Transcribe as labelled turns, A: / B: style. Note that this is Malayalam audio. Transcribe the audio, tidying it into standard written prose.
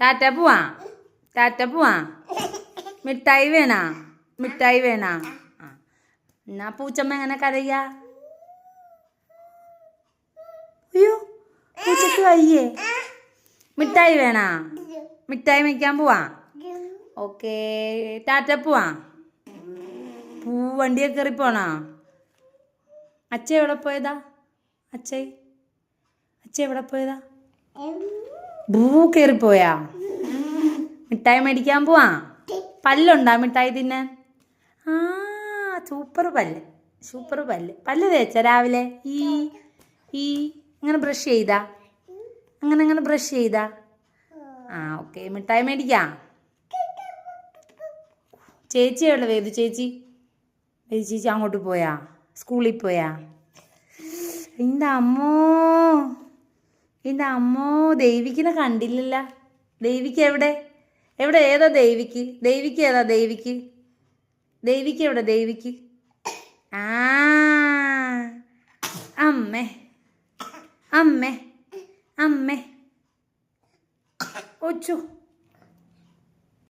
A: ടാറ്റ പോവാ. ടാറ്റ പോവാ. മിഠായി വേണാ? മിഠായി വേണാ? ആ എന്നാ പൂച്ചമ്മ എങ്ങനെ കരയാ? അയ്യോ പൂച്ചക്ക് വയ്യേ? മിഠായി വേണാ? മിഠായി മേടിക്കാൻ പോവാ. ഓക്കേ ടാറ്റ പോവാ. വണ്ടിയൊക്കെ കയറി പോണാ? അച്ഛ എവിടെ പോയതാ? അച്ഛ എവിടെ പോയതാ? കയറിപ്പോയാ? മിഠായി മേടിക്കാൻ പോവാ. പല്ലുണ്ടാ മിഠായി തിന്നാൻ? ആ സൂപ്പർ പല്ല്, സൂപ്പർ പല്ല്. പല്ല് തേച്ച രാവിലെ? ഈ അങ്ങനെ ബ്രഷ് ചെയ്താ? അങ്ങനെ ബ്രഷ് ചെയ്താ? ആ ഓക്കെ മിഠായി മേടിക്കാം. ചേച്ചി എവിടെ? വേദു ചേച്ചി അങ്ങോട്ട് പോയാ? സ്കൂളിൽ പോയാ? എൻ്റെ അമ്മോ ദേവിക്കിനെ കണ്ടില്ലല്ലോ. ദേവിക്ക് എവിടെ? ഏതാ ദേവിക്ക്? ഏതാ ദേവിക്ക് എവിടെ? ആ അമ്മേ അമ്മേ അമ്മേ ഒച്ചു